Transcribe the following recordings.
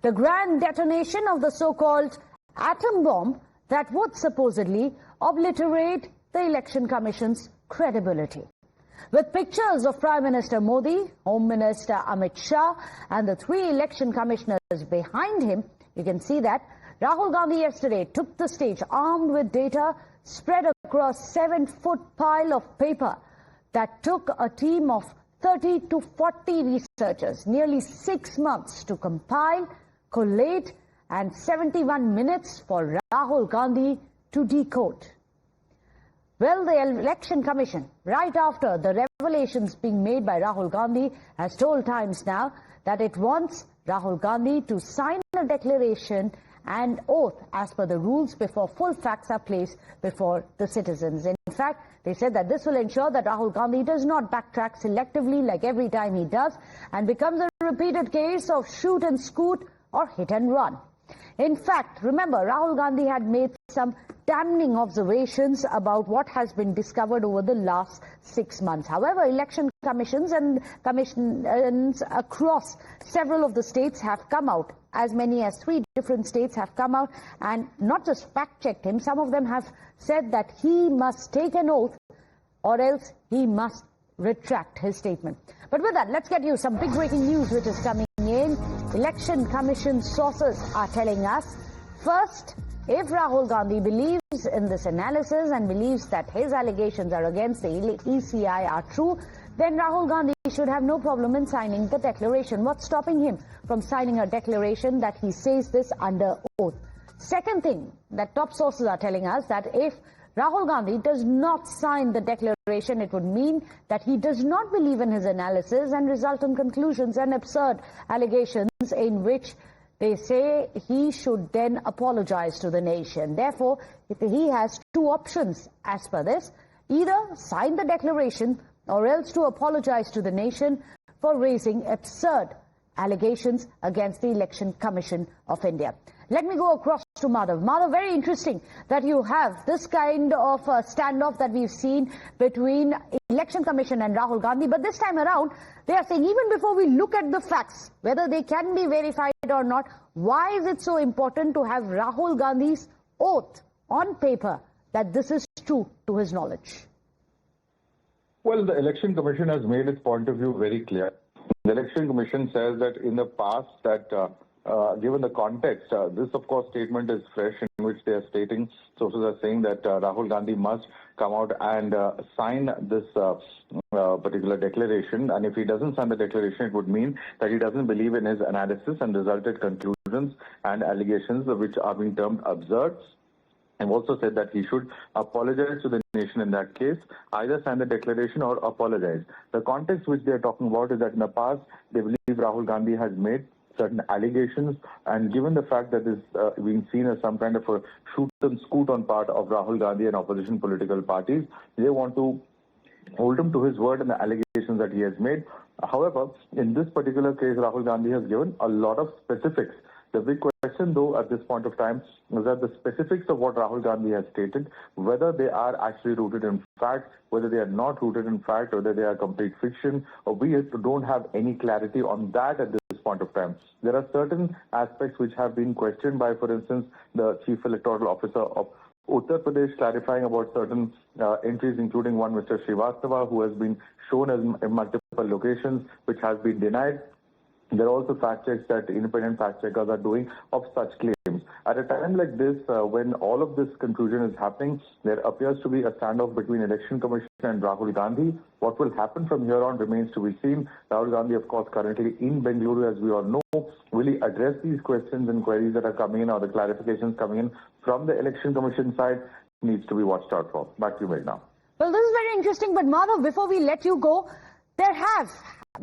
the grand detonation of the so-called atom bomb that would supposedly obliterate the Election Commission's credibility. With pictures of Prime Minister Modi, Home Minister Amit Shah and the 3 election commissioners behind him, you can see that Rahul Gandhi yesterday took the stage armed with data spread across 7-foot pile of paper that took a team of 30 to 40 researchers nearly 6 months to compile, collate and 71 minutes for Rahul Gandhi to decode. Well, the Election Commission, right after the revelations being made by Rahul Gandhi, has told Times Now that it wants Rahul Gandhi to sign a declaration and oath as per the rules before full facts are placed before the citizens. In fact, they said that this will ensure that Rahul Gandhi does not backtrack selectively like every time he does and becomes a repeated case of shoot and scoot or hit and run. In fact, remember, Rahul Gandhi had made some damning observations about what has been discovered over the last 6 months. However, election commissions and commissions across several of the states have come out. As many as 3 different states have come out and not just fact-checked him. Some of them have said that he must take an oath or else he must retract his statement. But with that, let's get you some big breaking news which is coming in. Election Commission sources are telling us, first, if Rahul Gandhi believes in this analysis and believes that his allegations are against the ECI are true, then Rahul Gandhi should have no problem in signing the declaration. What's stopping him from signing a declaration that he says this under oath? Second thing that top sources are telling us, that if Rahul Gandhi does not sign the declaration, it would mean that he does not believe in his analysis and result in conclusions and absurd allegations in which they say he should then apologize to the nation. Therefore, he has 2 options as per this: either sign the declaration or else to apologize to the nation for raising absurd allegations against the Election Commission of India. Let me go across to Madhav. Madhav, very interesting that you have this kind of standoff that we've seen between Election Commission and Rahul Gandhi. But this time around, they are saying even before we look at the facts, whether they can be verified or not, why is it so important to have Rahul Gandhi's oath on paper that this is true to his knowledge? Well, the Election Commission has made its point of view very clear. The Election Commission says that in the past that given the context, this of course statement is fresh, in which they are stating, sources are saying that Rahul Gandhi must come out and sign this particular declaration, and if he doesn't sign the declaration, it would mean that he doesn't believe in his analysis and resulted conclusions and allegations which are being termed absurd. And also said that he should apologize to the nation in that case, either sign the declaration or apologize. The context which they are talking about is that in the past, they believe Rahul Gandhi has made certain allegations, and given the fact that this being seen as some kind of a shoot and scoot on part of Rahul Gandhi and opposition political parties, they want to hold him to his word and the allegations that he has made. However, in this particular case, Rahul Gandhi has given a lot of specifics. The big question, though, at this point of time is that the specifics of what Rahul Gandhi has stated, whether they are actually rooted in fact, whether they are not rooted in fact, whether they are complete fiction, or we don't have any clarity on that at this point of time. There are certain aspects which have been questioned by, for instance, the Chief Electoral Officer of Uttar Pradesh, clarifying about certain entries, including one Mr. Srivastava, who has been shown as in multiple locations, which has been denied. There are also fact checks that independent fact checkers are doing of such claims. At a time like this, when all of this confusion is happening, there appears to be a standoff between Election Commission and Rahul Gandhi. What will happen from here on remains to be seen. Rahul Gandhi, of course, currently in Bengaluru, as we all know. Will he address these questions and queries that are coming in, or the clarifications coming in from the Election Commission side? Needs to be watched out for. Back to you, Meghna. Well, this is very interesting, but Madhav, before we let you go, there have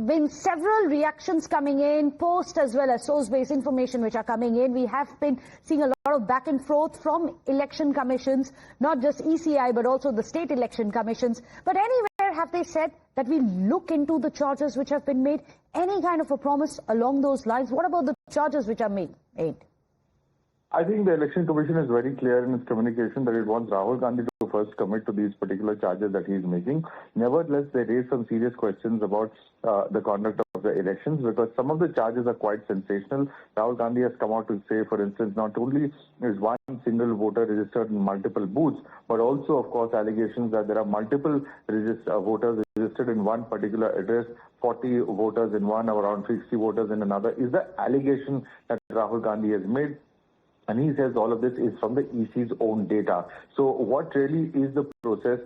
been several reactions coming in, post as well as source-based information which are coming in. We have been seeing a lot of back and forth from election commissions, not just ECI but also the state election commissions. But anywhere have they said that we look into the charges which have been made? Any kind of a promise along those lines? What about the charges which are made? I think the Election Commission is very clear in its communication that it wants Rahul Gandhi to first commit to these particular charges that he is making. Nevertheless, they raise some serious questions about the conduct of the elections, because some of the charges are quite sensational. Rahul Gandhi has come out to say, for instance, not only is one single voter registered in multiple booths, but also, of course, allegations that there are multiple voters registered in one particular address, 40 voters in one, around 60 voters in another, is the allegation that Rahul Gandhi has made. And he says all of this is from the EC's own data. So what really is the process?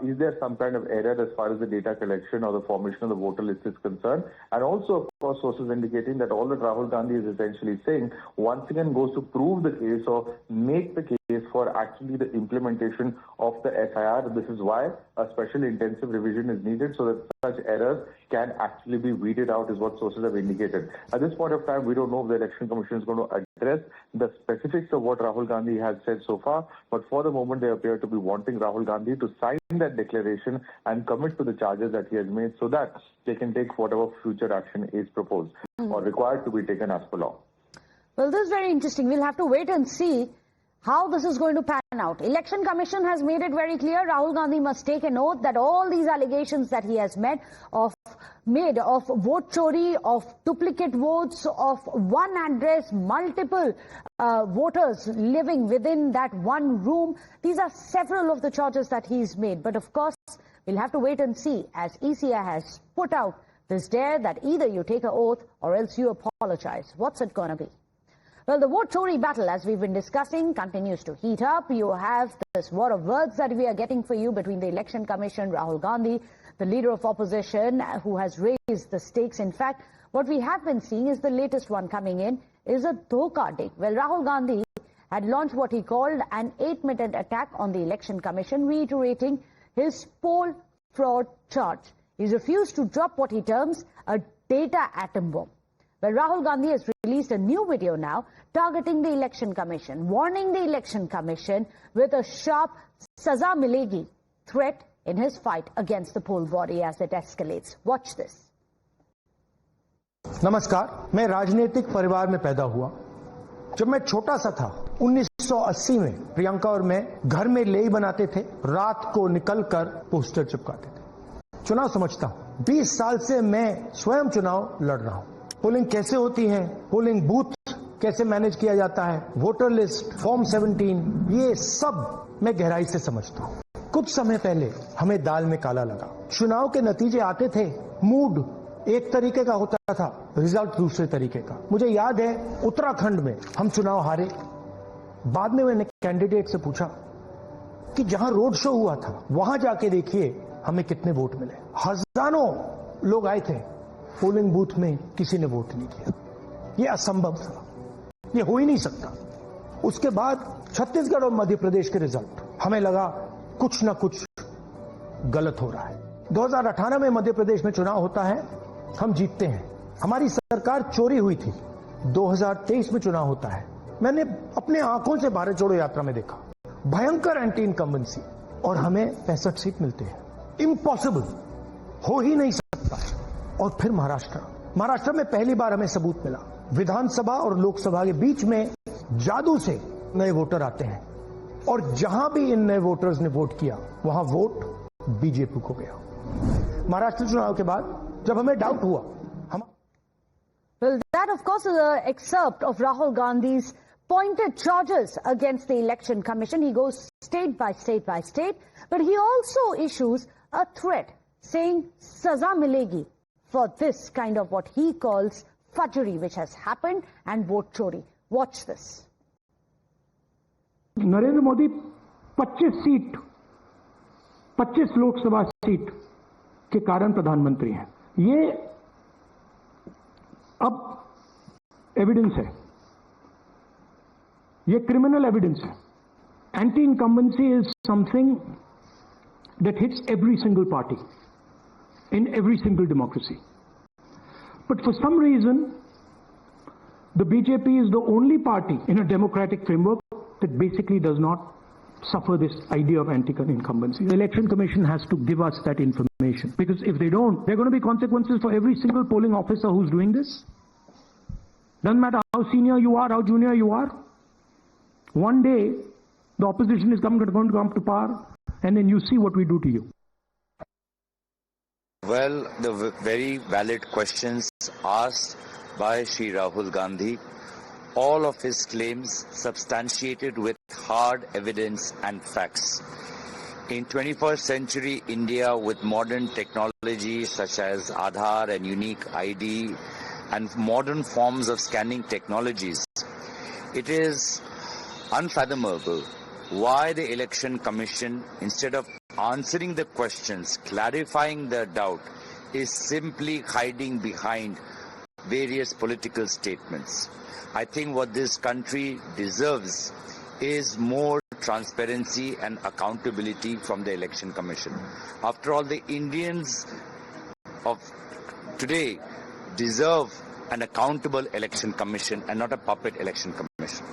Is there some kind of error as far as the data collection or the formation of the voter list is concerned? And also, of course, sources indicating that all that Rahul Gandhi is essentially saying once again goes to prove the case or make the case for actually the implementation of the SIR. This is why a special intensive revision is needed so that such errors can actually be weeded out, is what sources have indicated. At this point of time, we don't know if the Election Commission is going to address the specifics of what Rahul Gandhi has said so far, but for the moment they appear to be wanting Rahul Gandhi to sign that declaration and commit to the charges that he has made so that they can take whatever future action is proposed or required to be taken as per law. Well, this is very interesting. We'll have to wait and see how this is going to pan out. Election Commission has made it very clear Rahul Gandhi must take an oath that all these allegations that he has made of vote chori, of duplicate votes, of one address, multiple voters living within that one room. These are several of the charges that he's made. But of course, we'll have to wait and see, as ECI has put out this dare that either you take an oath or else you apologize. What's it going to be? Well, the vote Chori battle, as we've been discussing, continues to heat up. You have this war of words that we are getting for you between the Election Commission, Rahul Gandhi, the leader of opposition, who has raised the stakes. In fact, what we have been seeing is the latest one coming in is a Dhoka Day. Well, Rahul Gandhi had launched what he called an 8-minute attack on the Election Commission, reiterating his poll fraud charge. He's refused to drop what he terms a data atom bomb. Well, Rahul Gandhi has released a new video now targeting the Election Commission, warning the Election Commission with a sharp saza milegi threat in his fight against the poll body as it escalates. Watch this. नमस्कार, मैं राजनीतिक परिवार में पैदा हुआ। जब मैं छोटा सा था 1980 में प्रियंका और मैं घर में लेई बनाते थे, रात को निकलकर पोस्टर चिपकाते थे। चुनाव समझता हूं, 20 साल से मैं स्वयं चुनाव लड़ रहा हूं। पोलिंग कैसे होती है, पोलिंग बूथ कैसे मैनेज किया जाता है, वोटर लिस्ट, फॉर्म 17, ये सब मैं गहराई से समझता हूं। कुछ समय पहले हमें दाल में काला लगा। चुनाव के नतीजे आते थे, मूड एक तरीके का होता था, रिजल्ट दूसरे तरीके का। मुझे याद है उत्तराखंड में हम चुनाव हारे। बाद में मैंने कैंडिडेट से पूछा कि जहां रोड शो हुआ था वहां जाके देखिए हमें कितने वोट मिले। हजारों लोग आए थे, पोलिंग बूथ में किसी ने वोट नहीं किया। ये असंभव था, ये हो ही नहीं सकता। उसके बाद छत्तीसगढ़ और मध्य प्रदेश के रिजल्ट, हमें लगा कुछ ना कुछ गलत हो रहा है। 2018 में मध्य प्रदेश में चुनाव होता है, हम जीतते हैं, हमारी सरकार चोरी हुई थी। 2023 में चुनाव होता है, मैंने अपने आंखों से भारत जोड़ो यात्रा में देखा, भयंकर एंटी इनकम्बेंसी, और हमें 65 सीट मिलते हैं। इम्पॉसिबल, हो ही नहीं सकता। और फिर महाराष्ट्र में पहली बार हमें सबूत मिला, विधानसभा और लोकसभा के बीच में जादू से नए वोटर आते हैं, और जहां भी इन नए वोटर्स ने वोट किया वहां वोट बीजेपी को गया। महाराष्ट्र चुनाव के बाद जब हमें डाउट हुआ, Well, that of course is an excerpt of Rahul Gandhi's pointed charges against the Election Commission. He goes state by state by state, but he also issues a threat saying saza milegi for this kind of what he calls fudgery which has happened and vote chori. Watch this. Narendra Modi 25 Lok Sabha seat के कारण प्रधानमंत्री हैं। ये अब evidence है, ये criminal evidence है। Anti incumbency is something that hits every single party in every single democracy, but for some reason the BJP is the only party in a democratic framework that basically does not suffer this idea of anti-incumbency. The Election Commission has to give us that information, because if they don't, there are going to be consequences for every single polling officer who's doing this. Doesn't matter how senior you are, how junior you are. One day, the opposition is going to come to power, and then you see what we do to you. Well, the very valid questions asked by Shri Rahul Gandhi, all of his claims substantiated with hard evidence and facts. In 21st century India, with modern technology such as Adhikar and unique ID and modern forms of scanning technologies, it is unfathomable why the Election Commission, instead of answering the questions, clarifying the doubt, is simply hiding behind various political statements. I think what this country deserves is more transparency and accountability from the Election Commission. After all, the Indians of today deserve an accountable Election Commission and not a puppet Election Commission.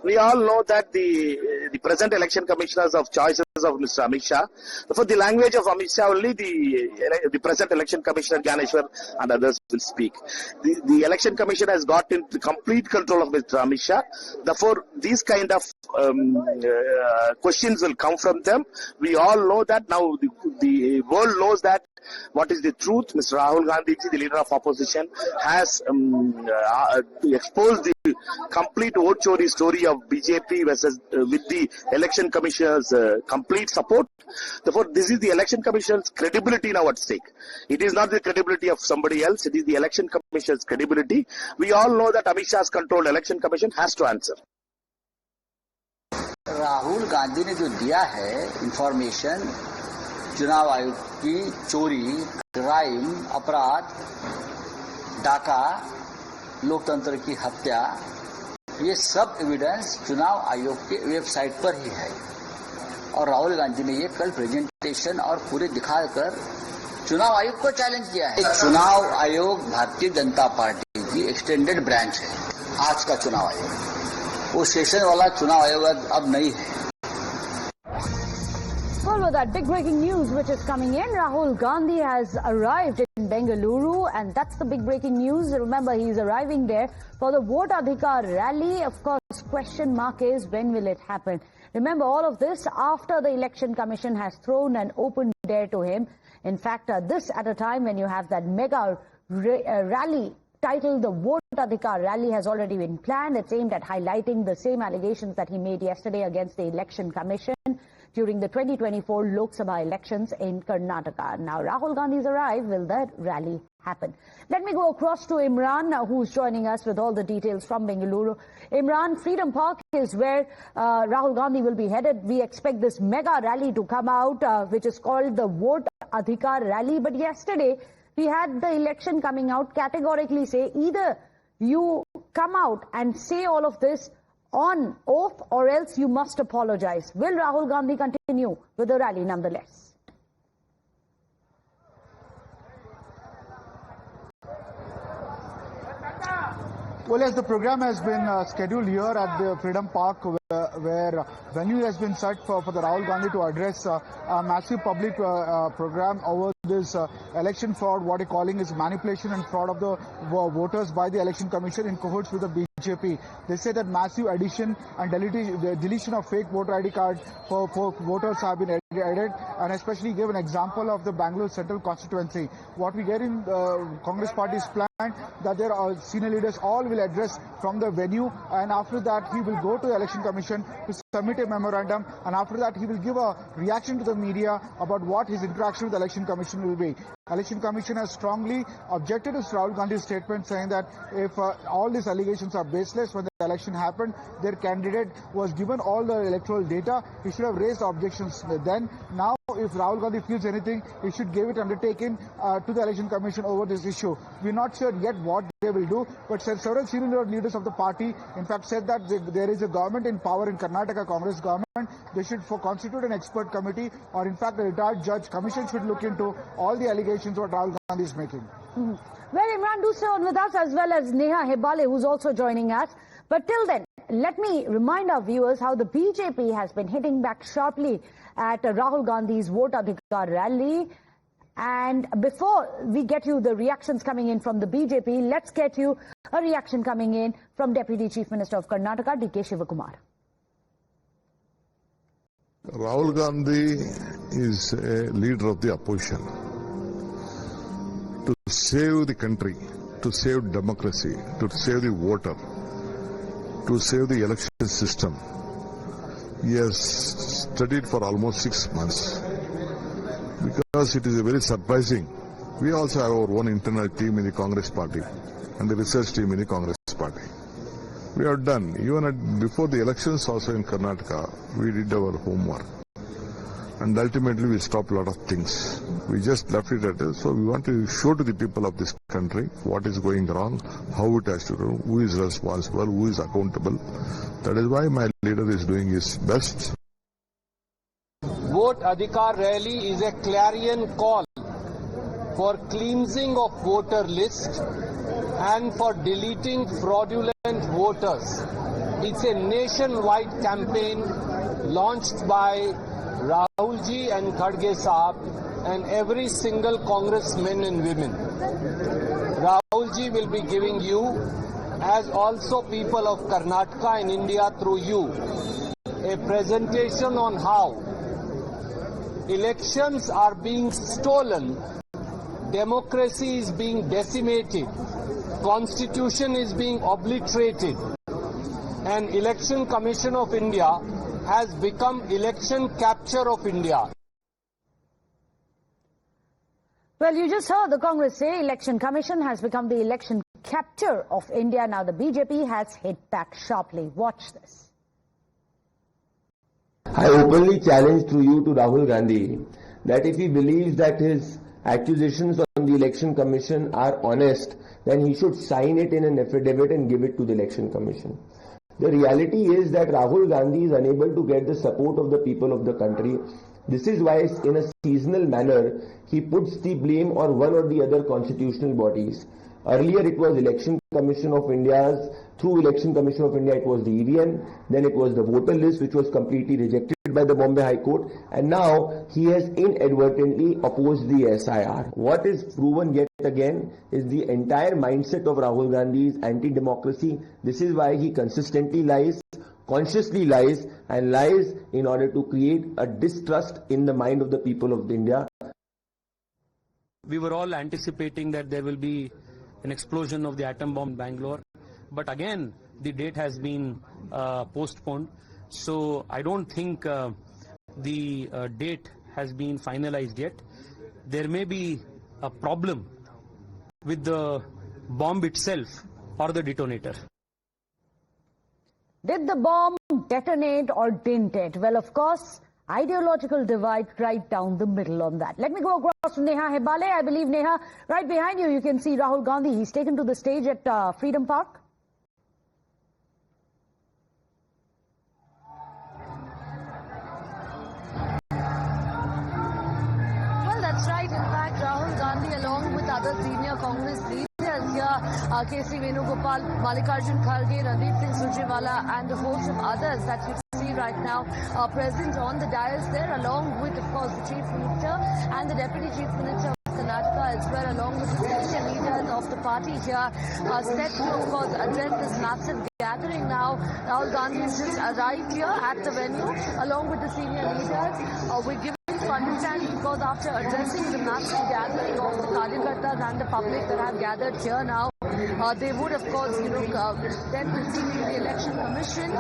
We all know that the present election commissioners of choices of Mr. Amit Shah. For the language of Amit Shah, only the present election commissioner Gyaneshwar and others will speak. The election commission has got into complete control of Mr. Amit Shah. Therefore, these kind of questions will come from them. We all know that now. The world knows that what is the truth. Mr. Rahul Gandhi, the leader of opposition, has exposed the complete vote Chori story of BJP versus with the election commissioner's complete support. Therefore, this is the election commission's credibility now at stake. It is not the credibility of somebody else. It is the election commission's credibility. We all know that Amit Shah's controlled election commission has to answer. Rahul Gandhi ने जो दिया है information चुनाव आयोग की चोरी, crime, अपराध, डाका, लोकतंत्र की हत्या, ये सब एविडेंस चुनाव आयोग के वेबसाइट पर ही है और राहुल गांधी ने ये कल प्रेजेंटेशन और पूरे दिखाकर चुनाव आयोग को चैलेंज किया है। चुनाव आयोग भारतीय जनता पार्टी की एक्सटेंडेड ब्रांच है। आज का चुनाव आयोग वो सेशन वाला चुनाव आयोग अब नहीं है। Well, with that big breaking news which is coming in, Rahul Gandhi has arrived in Bengaluru, and that's the big breaking news. Remember, he's arriving there for the Vote Adhikar rally. Of course, question mark is when will it happen? Remember, all of this after the Election Commission has thrown an open dare to him. In fact, this at a time when you have that mega rally titled the Vote Adhikar rally has already been planned. It's aimed at highlighting the same allegations that he made yesterday against the Election Commission during the 2024 Lok Sabha elections in Karnataka. Now, Rahul Gandhi's arrived. Will that rally happen? Let me go across to Imran, who's joining us with all the details from Bengaluru. Imran, Freedom Park is where Rahul Gandhi will be headed. We expect this mega rally to come out, which is called the Vote Adhikar rally. But yesterday, we had the election coming out categorically say either you come out and say all of this on oath or else you must apologize. Will Rahul Gandhi continue with the rally nonetheless? Well, yes, the program has been scheduled here at the Freedom Park, where venue has been set for the Rahul Gandhi to address a massive public program over this election fraud, what they're calling is manipulation and fraud of the voters by the Election Commission in cahoots with the BJP. They say that massive addition and deletion of fake voter ID cards for voters have been added, and especially give an example of the Bangalore Central constituency. What we get in Congress Party's plan that their senior leaders all will address from the venue, and after that he will go to the Election Commission to submit a memorandum, and after that he will give a reaction to the media about what his interaction with the Election Commission will be. Election Commission has strongly objected to Rahul Gandhi's statement saying that if all these allegations are baseless, when the election happened, their candidate was given all the electoral data, he should have raised objections then. Now, if Rahul Gandhi feels anything, he should give it undertaken to the Election Commission over this issue. We're not sure yet what they will do, but several senior leaders of the party, in fact, said that there is a government in power in Karnataka, Congress government. They should constitute an expert committee, or in fact, a retired judge commission should look into all the allegations what Rahul Gandhi is making. Well, Imran, do stay on with us, as well as Neha Hebale, who's also joining us. But till then, let me remind our viewers how the BJP has been hitting back sharply at Rahul Gandhi's Vote Adhikar rally. And before we get you the reactions coming in from the BJP, let's get you A reaction coming in from Deputy Chief Minister of Karnataka, D.K. Shivakumar. Rahul Gandhi is a leader of the opposition. To save the country, to save democracy, to save the voter, to save the election system, he has studied for almost 6 months. Because it is very surprising. We also have our own internal team in the Congress party and the research team in the Congress party. We have done, even before the elections also in Karnataka, we did our homework. And ultimately we stopped a lot of things. We just left it at it. So we want to show to the people of this country what is going wrong, how it has to do, who is responsible, who is accountable. That is why my leader is doing his best. Vote Adhikar rally is a clarion call for cleansing of voter list and for deleting fraudulent voters. It's a nationwide campaign launched by Rahul ji and Khadge Saab and every single congressman and women. Rahul ji will be giving you, as also people of Karnataka and India through you, a presentation on how elections are being stolen, democracy is being decimated, constitution is being obliterated, and Election Commission of India has become election capture of India. Well, you just heard the Congress say Election Commission has become the election captor of India. Now the BJP has hit back sharply. Watch this. I openly challenge through you to Rahul Gandhi that if he believes that his accusations on the Election Commission are honest, then he should sign it in an affidavit and give it to the Election Commission. The reality is that Rahul Gandhi is unable to get the support of the people of the country. This is why, in a seasonal manner, he puts the blame on one or the other constitutional bodies. Earlier it was Election Commission of India's, through Election Commission of India it was the EVN, then it was the voter list which was completely rejected by the Bombay High Court, and now he has inadvertently opposed the SIR. What is proven yet again is the entire mindset of Rahul Gandhi's anti-democracy. This is why he consistently lies, consciously lies, and lies in order to create a distrust in the mind of the people of India. We were all anticipating that there will be an explosion of the atom bomb in Bangalore, but again the date has been postponed, so I don't think the date has been finalized yet. There may be a problem with the bomb itself or the detonator. Did the bomb detonate or didn't it? Well, of course, ideological divide right down the middle on that. Let me go across to Neha Hebale. I believe, Neha, right behind you, you can see Rahul Gandhi. He's taken to the stage at Freedom Park. Well, that's right. In fact, Rahul Gandhi, along with other senior Congress leaders here, K.C. Venugopal, Mallikarjun Kharge, Randeep Singh Surjewala, and a host of others that you see right now are present on the dais there, along with, of course, the Chief Minister and the Deputy Chief Minister of Karnataka as well, along with the senior leaders of the party here, set to, of course, address this massive gathering now. Rahul Gandhi has just arrived here at the venue, along with the senior leaders. We're given to understand, because after addressing the massive gathering of the Karyakartas and the public that have gathered here now, they would, of course, then proceed to the Election Commission,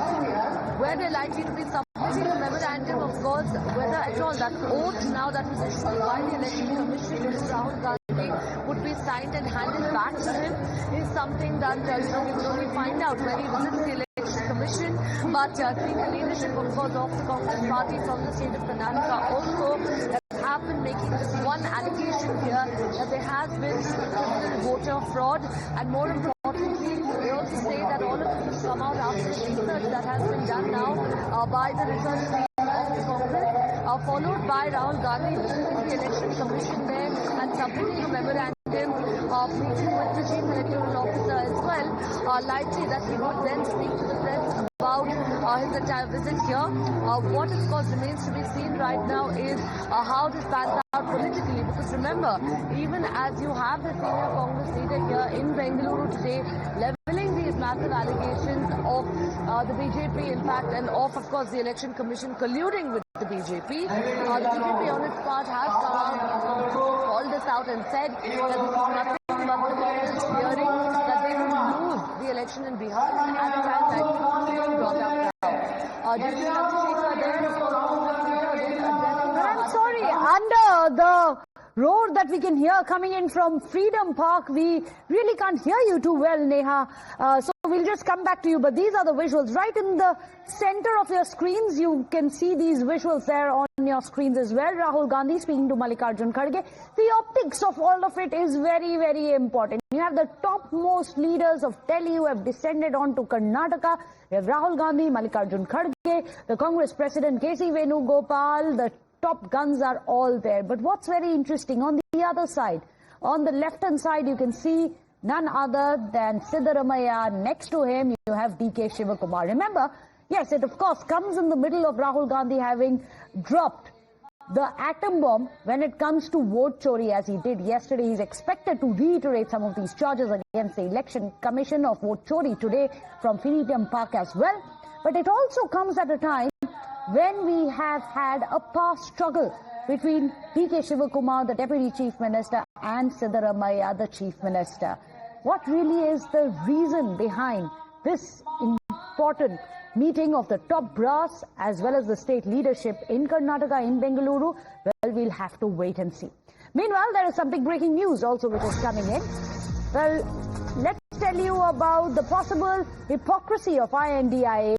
where they're likely to be submitting a memorandum, of course, whether at all that oath now that was issued by the Election Commission to Rahul Gandhi would be signed and handed back to him is something that we will only find out when he visits the Election Commission. But senior leadership, of course, of the Congress party from the state of Karnataka also have been making this one allegation here that there has been voter fraud, and more importantly, they also say that all of this has come out after research that has been done now by the research team of the Congress, followed by Rahul Gandhi visiting the Election Commission there and submitting a memorandum, meeting with the Chief Electoral Officer as well, likely that he would then speak to the press about his entire visit here. What, of course, remains to be seen right now is how this pans out politically, because remember, even as you have the senior Congress leader here in Bengaluru today, massive allegations of the BJP, in fact, and of course, the Election Commission colluding with the BJP. The BJP, on its part, has come out, called this out and said that this is nothing but the people's hearing, that they will lose the election in Bihar. And at the time, that was brought up now. Justice Chandrasekhar there, of course, but I'm sorry, under the roar that we can hear coming in from Freedom Park, we really can't hear you too well, Neha. So we'll just come back to you. But these are the visuals. Right in the center of your screens, you can see these visuals there on your screens as well. Rahul Gandhi speaking to Mallikarjun Kharge. The optics of all of it is very, very important. You have the topmost leaders of Delhi who have descended onto Karnataka. You have Rahul Gandhi, Mallikarjun Kharge, the Congress President K.C. Venugopal, the top guns are all there. But what's very interesting, on the other side, on the left-hand side, you can see none other than Siddaramaiah. Next to him, you have D.K. Shivakumar. Remember, yes, it of course comes in the middle of Rahul Gandhi having dropped the atom bomb when it comes to vote chori, as he did yesterday. He's expected to reiterate some of these charges against the Election Commission of vote chori today from Freedom Park as well. But it also comes at a time when we have had a past struggle between D.K. Shivakumar, the Deputy Chief Minister, and Siddaramaiah, the Chief Minister. What really is the reason behind this important meeting of the top brass as well as the state leadership in Karnataka, in Bengaluru? Well, we'll have to wait and see. Meanwhile, there is some big breaking news also which is coming in. Well, let's tell you about the possible hypocrisy of INDIA.